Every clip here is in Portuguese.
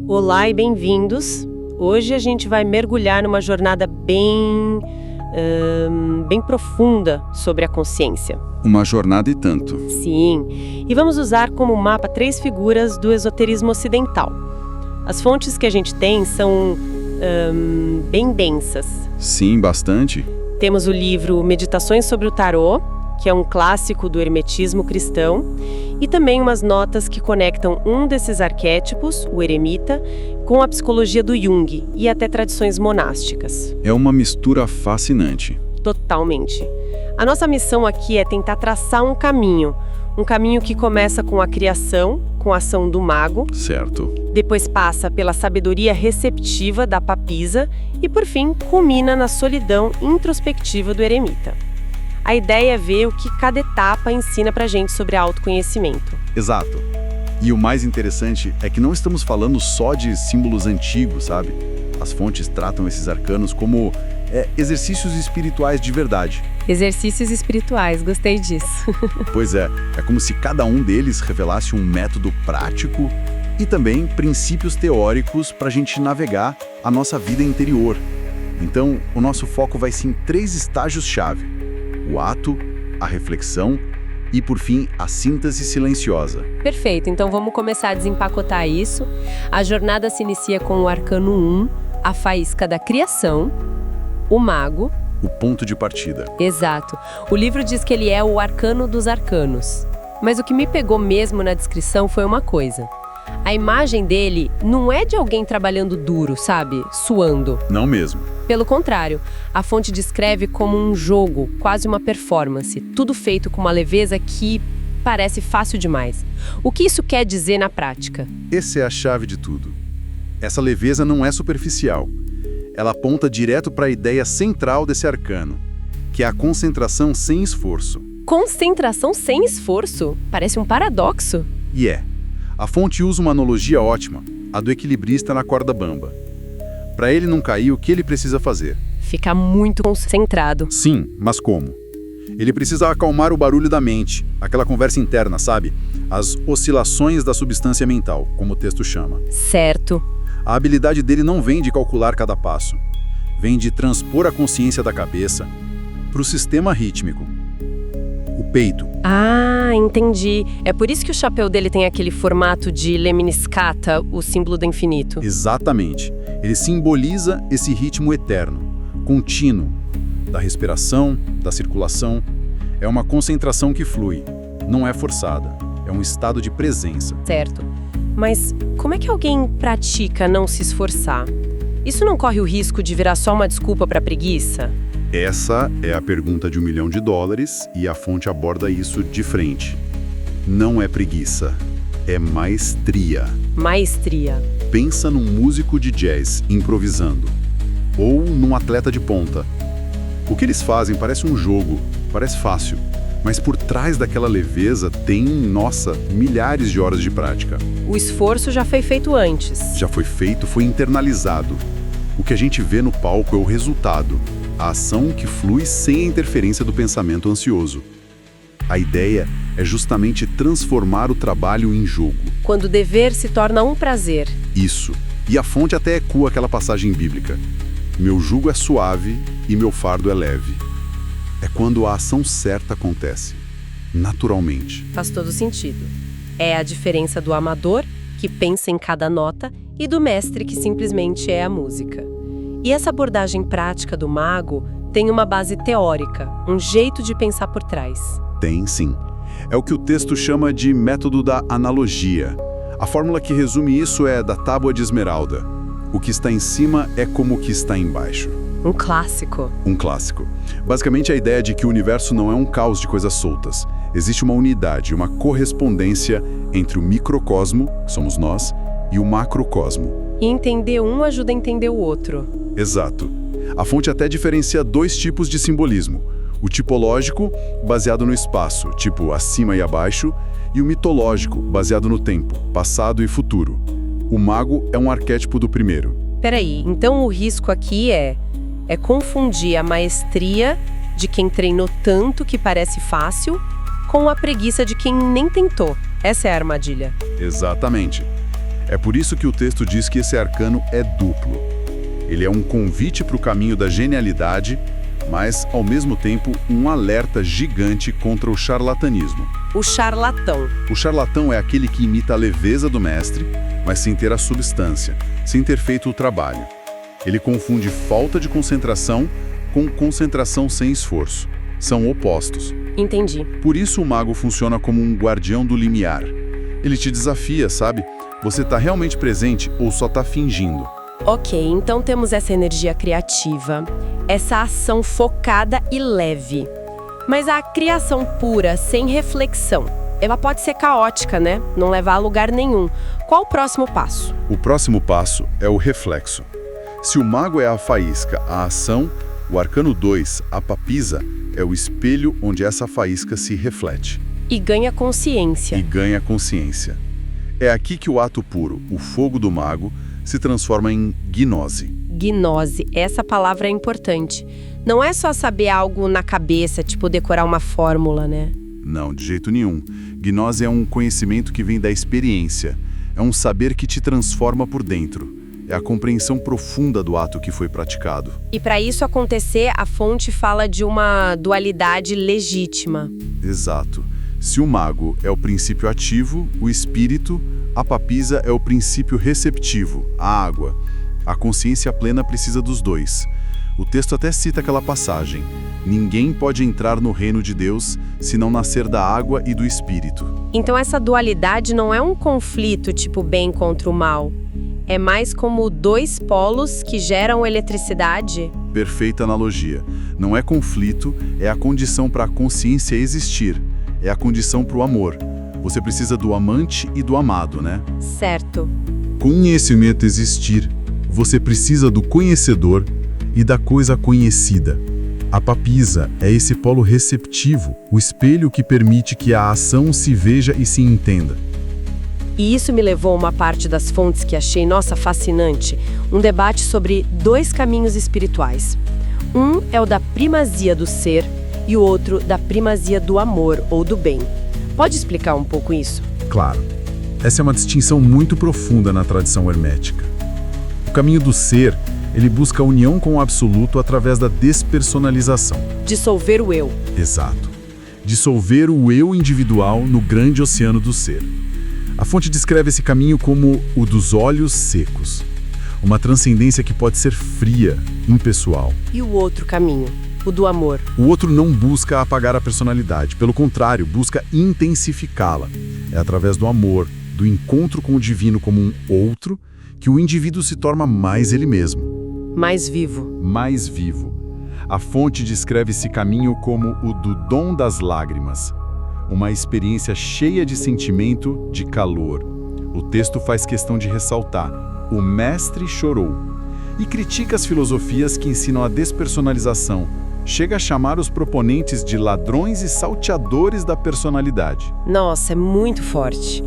Olá e bem-vindos. Hoje a gente vai mergulhar numa jornada bem profunda sobre a consciência. Uma jornada e tanto. Sim, e vamos usar como mapa 3 figuras do esoterismo ocidental. As fontes que a gente tem são bem densas. Sim, bastante. Temos o livro Meditações sobre o Tarô, que é um clássico do hermetismo cristão, e também umas notas que conectam um desses arquétipos, o eremita, com a psicologia do Jung e até tradições monásticas. É uma mistura fascinante. Totalmente. A nossa missão aqui é tentar traçar um caminho que começa com a criação, com a ação do mago, Certo. depois passa pela sabedoria receptiva da papisa e, por fim, culmina na solidão introspectiva do eremita. A ideia é ver o que cada etapa ensina pra gente sobre autoconhecimento. Exato. E o mais interessante é que não estamos falando só de símbolos antigos, sabe? As fontes tratam esses arcanos como exercícios espirituais de verdade. Exercícios espirituais, gostei disso. Pois é como se cada um deles revelasse um método prático e também princípios teóricos para a gente navegar a nossa vida interior. Então, o nosso foco vai ser em 3 estágios-chave: o ato, a reflexão e, por fim, a síntese silenciosa. Perfeito, então vamos começar a desempacotar isso. A jornada se inicia com o arcano 1, a faísca da criação, o mago. O ponto de partida. Exato. O livro diz que ele é o arcano dos arcanos. Mas o que me pegou mesmo na descrição foi uma coisa. A imagem dele não é de alguém trabalhando duro, sabe? Suando. Não mesmo. Pelo contrário, a fonte descreve como um jogo, quase uma performance, tudo feito com uma leveza que parece fácil demais. O que isso quer dizer na prática? Essa é a chave de tudo. Essa leveza não é superficial. Ela aponta direto para a ideia central desse arcano, que é a concentração sem esforço. Concentração sem esforço? Parece um paradoxo. E é. A fonte usa uma analogia ótima, a do equilibrista na corda bamba. Para ele não cair, o que ele precisa fazer? Ficar muito concentrado. Sim, mas como? Ele precisa acalmar o barulho da mente, aquela conversa interna, sabe? As oscilações da substância mental, como o texto chama. Certo. A habilidade dele não vem de calcular cada passo. Vem de transpor a consciência da cabeça para o sistema rítmico. O peito. Ah, entendi. É por isso que o chapéu dele tem aquele formato de lemniscata, o símbolo do infinito. Exatamente. Ele simboliza esse ritmo eterno, contínuo, da respiração, da circulação. É uma concentração que flui, não é forçada. É um estado de presença. Certo. Mas como é que alguém pratica não se esforçar? Isso não corre o risco de virar só uma desculpa para preguiça? Essa é a pergunta de $1 milhão e a fonte aborda isso de frente. Não é preguiça, é maestria. Maestria. Pensa num músico de jazz improvisando, ou num atleta de ponta. O que eles fazem parece um jogo, parece fácil, mas por trás daquela leveza tem, milhares de horas de prática. O esforço já foi feito antes. Já foi feito, foi internalizado. O que a gente vê no palco é o resultado, a ação que flui sem a interferência do pensamento ansioso. A ideia é justamente transformar o trabalho em jogo. Quando o dever se torna um prazer. Isso. E a fonte até ecoa aquela passagem bíblica. Meu jugo é suave e meu fardo é leve. É quando a ação certa acontece, naturalmente. Faz todo sentido. É a diferença do amador, que pensa em cada nota, e do mestre, que simplesmente é a música. E essa abordagem prática do mago tem uma base teórica, um jeito de pensar por trás. Tem, sim. É o que o texto chama de método da analogia. A fórmula que resume isso é da tábua de esmeralda. O que está em cima é como o que está embaixo. Um clássico. Um clássico. Basicamente a ideia de que o universo não é um caos de coisas soltas. Existe uma unidade, uma correspondência entre o microcosmo, que somos nós, e o macrocosmo. E entender um ajuda a entender o outro. Exato. A fonte até diferencia 2 tipos de simbolismo. O tipológico, baseado no espaço, tipo acima e abaixo, e o mitológico, baseado no tempo, passado e futuro. O mago é um arquétipo do primeiro. Peraí, então o risco aqui é confundir a maestria de quem treinou tanto que parece fácil com a preguiça de quem nem tentou. Essa é a armadilha. Exatamente. É por isso que o texto diz que esse arcano é duplo. Ele é um convite para o caminho da genialidade, mas, ao mesmo tempo, um alerta gigante contra o charlatanismo. O charlatão. O charlatão é aquele que imita a leveza do mestre, mas sem ter a substância, sem ter feito o trabalho. Ele confunde falta de concentração com concentração sem esforço. São opostos. Entendi. Por isso o mago funciona como um guardião do limiar. Ele te desafia, sabe? Você está realmente presente ou só está fingindo? Ok, então temos essa energia criativa, essa ação focada e leve. Mas a criação pura, sem reflexão, ela pode ser caótica, né? Não levar a lugar nenhum. Qual o próximo passo? O próximo passo é o reflexo. Se o mago é a faísca, a ação, o arcano 2, a papisa, é o espelho onde essa faísca se reflete. E ganha consciência. E ganha consciência. É aqui que o ato puro, o fogo do mago, se transforma em gnose. Gnose, essa palavra é importante. Não é só saber algo na cabeça, tipo decorar uma fórmula, né? Não, de jeito nenhum. Gnose é um conhecimento que vem da experiência. É um saber que te transforma por dentro. É a compreensão profunda do ato que foi praticado. E para isso acontecer, a fonte fala de uma dualidade legítima. Exato. Se o mago é o princípio ativo, o espírito, a papisa é o princípio receptivo, a água. A consciência plena precisa dos dois. O texto até cita aquela passagem: ninguém pode entrar no reino de Deus se não nascer da água e do espírito. Então essa dualidade não é um conflito tipo bem contra o mal. É mais como dois polos que geram eletricidade? Perfeita analogia. Não é conflito, é a condição para a consciência existir. É a condição para o amor. Você precisa do amante e do amado, né? Certo. Conhecimento existir. Você precisa do conhecedor e da coisa conhecida. A papisa é esse polo receptivo, o espelho que permite que a ação se veja e se entenda. E isso me levou a uma parte das fontes que achei, nossa, fascinante. Um debate sobre dois caminhos espirituais. Um é o da primazia do ser e o outro da primazia do amor ou do bem. Pode explicar um pouco isso? Claro. Essa é uma distinção muito profunda na tradição hermética. O caminho do ser, ele busca a união com o absoluto através da despersonalização. Dissolver o eu. Exato. Dissolver o eu individual no grande oceano do ser. A fonte descreve esse caminho como o dos olhos secos. Uma transcendência que pode ser fria, impessoal. E o outro caminho? O do amor. O outro não busca apagar a personalidade, pelo contrário, busca intensificá-la. É através do amor, do encontro com o divino como um outro, que o indivíduo se torna mais ele mesmo. Mais vivo. Mais vivo. A fonte descreve esse caminho como o do dom das lágrimas. Uma experiência cheia de sentimento, de calor. O texto faz questão de ressaltar: o mestre chorou. E critica as filosofias que ensinam a despersonalização. Chega a chamar os proponentes de ladrões e salteadores da personalidade. Nossa, é muito forte.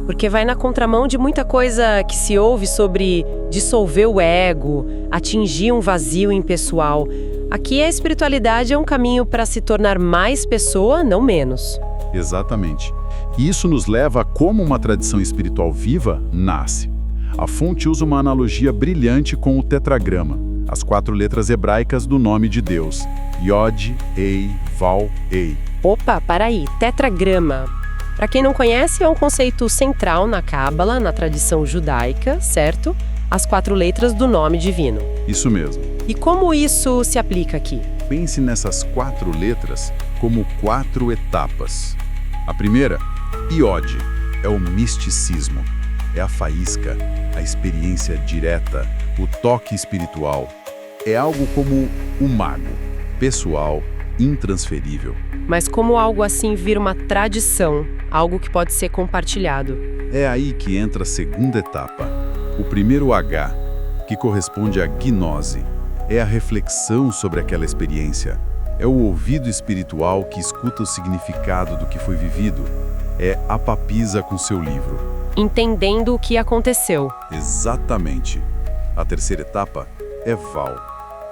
Porque vai na contramão de muita coisa que se ouve sobre dissolver o ego, atingir um vazio impessoal. Aqui a espiritualidade é um caminho para se tornar mais pessoa, não menos. Exatamente. E isso nos leva a como uma tradição espiritual viva nasce. A fonte usa uma analogia brilhante com o tetragrama, as 4 letras hebraicas do nome de Deus: Yod, Ei, Val, Ei. Opa, para aí, tetragrama. Para quem não conhece, é um conceito central na Cábala, na tradição judaica, certo? As 4 letras do nome divino. Isso mesmo. E como isso se aplica aqui? Pense nessas 4 letras como 4 etapas. A primeira, Iod, é o misticismo. É a faísca, a experiência direta, o toque espiritual. É algo como o mago, pessoal, intransferível. Mas como algo assim vira uma tradição, algo que pode ser compartilhado? É aí que entra a segunda etapa. O primeiro H, que corresponde à gnose. É a reflexão sobre aquela experiência. É o ouvido espiritual que escuta o significado do que foi vivido. É a papisa com seu livro. Entendendo o que aconteceu. Exatamente. A terceira etapa é Val,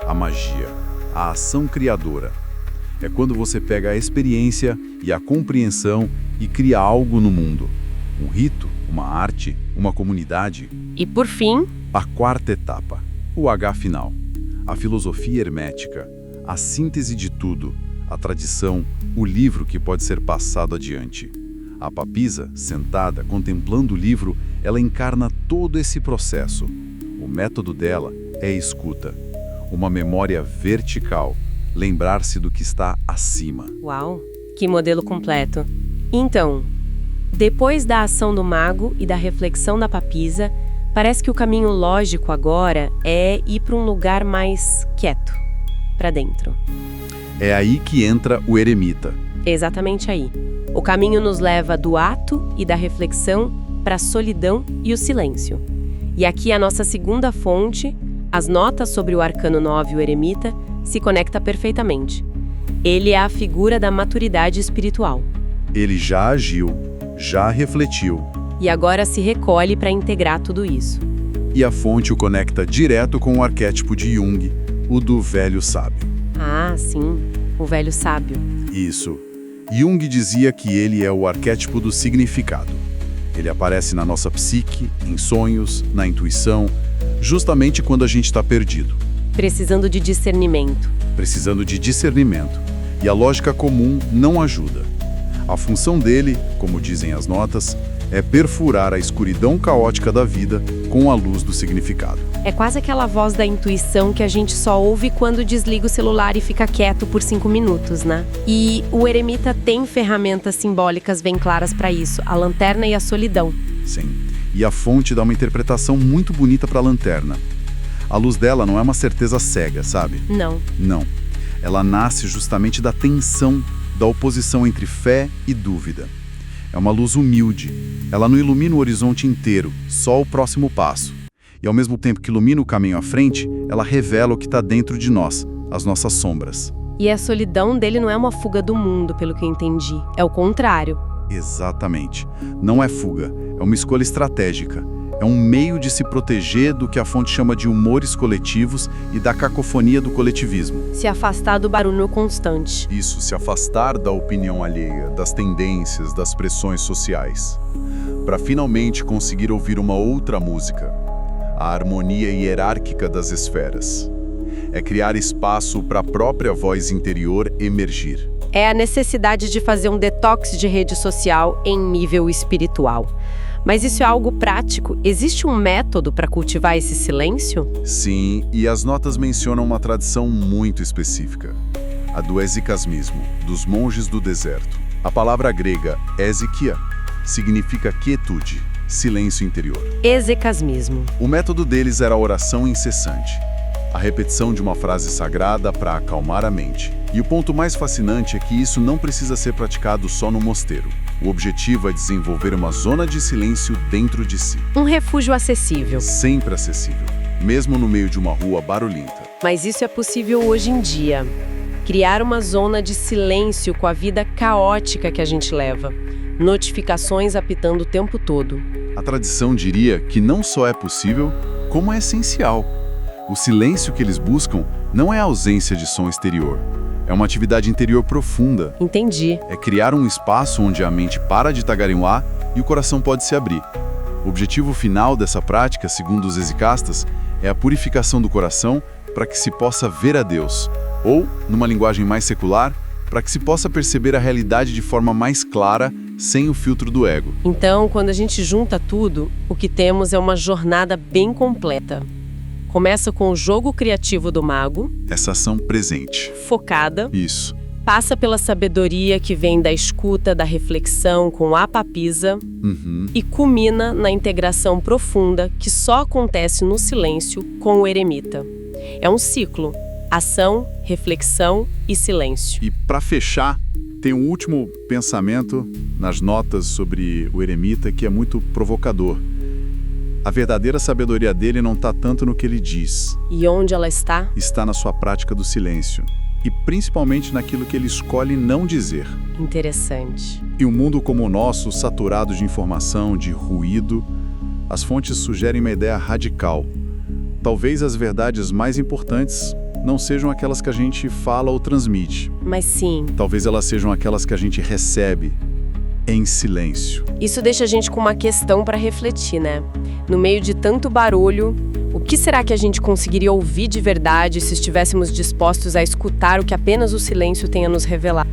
a magia, a ação criadora. É quando você pega a experiência e a compreensão e cria algo no mundo. Um rito, uma arte, uma comunidade. E por fim, A quarta etapa, o H final. A filosofia hermética, a síntese de tudo, a tradição, o livro que pode ser passado adiante. A papisa, sentada, contemplando o livro, ela encarna todo esse processo. O método dela é a escuta, uma memória vertical, lembrar-se do que está acima. uau, que modelo completo. Então, depois da ação do mago e da reflexão da papisa, parece que o caminho lógico agora é ir para um lugar mais quieto, para dentro. É aí que entra o eremita. Exatamente aí. O caminho nos leva do ato e da reflexão para a solidão e o silêncio. E aqui a nossa segunda fonte, as notas sobre o Arcano 9 e o eremita, se conecta perfeitamente. Ele é a figura da maturidade espiritual. Ele já agiu, já refletiu, E agora se recolhe para integrar tudo isso. e a fonte o conecta direto com o arquétipo de Jung, o do velho sábio. Ah, sim, o velho sábio. Isso. Jung dizia que ele é o arquétipo do significado. Ele aparece na nossa psique, em sonhos, na intuição, justamente quando a gente está perdido, Precisando de discernimento. precisando de discernimento. E a lógica comum não ajuda. A função dele, como dizem as notas, é perfurar a escuridão caótica da vida com a luz do significado. É quase aquela voz da intuição que a gente só ouve quando desliga o celular e fica quieto por 5 minutos, né? E o eremita tem ferramentas simbólicas bem claras para isso, a lanterna e a solidão. Sim. E a fonte dá uma interpretação muito bonita para a lanterna. A luz dela não é uma certeza cega, sabe? Não. Não. Ela nasce justamente da tensão, da oposição entre fé e dúvida. É uma luz humilde. Ela não ilumina o horizonte inteiro, só o próximo passo. E ao mesmo tempo que ilumina o caminho à frente, ela revela o que está dentro de nós, as nossas sombras. E a solidão dele não é uma fuga do mundo, pelo que eu entendi. É o contrário. Exatamente. Não é fuga, é uma escolha estratégica. É um meio de se proteger do que a fonte chama de humores coletivos e da cacofonia do coletivismo. Se afastar do barulho constante. Isso, se afastar da opinião alheia, das tendências, das pressões sociais. Para finalmente conseguir ouvir uma outra música. A harmonia hierárquica das esferas. É criar espaço para a própria voz interior emergir. É a necessidade de fazer um detox de rede social em nível espiritual. Mas isso é algo prático? Existe um método para cultivar esse silêncio? Sim, e as notas mencionam uma tradição muito específica. A do hesychasmismo, dos monges do deserto. A palavra grega hesychia significa quietude, silêncio interior. Hesychasmismo. O método deles era a oração incessante. A repetição de uma frase sagrada para acalmar a mente. E o ponto mais fascinante é que isso não precisa ser praticado só no mosteiro. O objetivo é desenvolver uma zona de silêncio dentro de si. Um refúgio acessível. Sempre acessível, mesmo no meio de uma rua barulhenta. Mas isso é possível hoje em dia. Criar uma zona de silêncio com a vida caótica que a gente leva. Notificações apitando o tempo todo. A tradição diria que não só é possível, como é essencial. O silêncio que eles buscam não é a ausência de som exterior. É uma atividade interior profunda. Entendi. É criar um espaço onde a mente para de tagarelar e o coração pode se abrir. O objetivo final dessa prática, segundo os hesychastas, é a purificação do coração para que se possa ver a Deus, ou, numa linguagem mais secular, para que se possa perceber a realidade de forma mais clara, sem o filtro do ego. Então, quando a gente junta tudo, o que temos é uma jornada bem completa. Começa com o jogo criativo do mago, Essa ação presente. focada, Isso. passa pela sabedoria que vem da escuta, da reflexão com a papisa e culmina na integração profunda que só acontece no silêncio com o eremita. É um ciclo: ação, reflexão e silêncio. E para fechar, tem um último pensamento nas notas sobre o eremita que é muito provocador. A verdadeira sabedoria dele não está tanto no que ele diz, E onde ela está? está na sua prática do silêncio. E principalmente naquilo que ele escolhe não dizer. Interessante. Em um mundo como o nosso, saturado de informação, de ruído, as fontes sugerem uma ideia radical. Talvez as verdades mais importantes não sejam aquelas que a gente fala ou transmite. Mas sim, Talvez elas sejam aquelas que a gente recebe, em silêncio. Isso deixa a gente com uma questão para refletir, né? No meio de tanto barulho, o que será que a gente conseguiria ouvir de verdade se estivéssemos dispostos a escutar o que apenas o silêncio tem a nos revelar?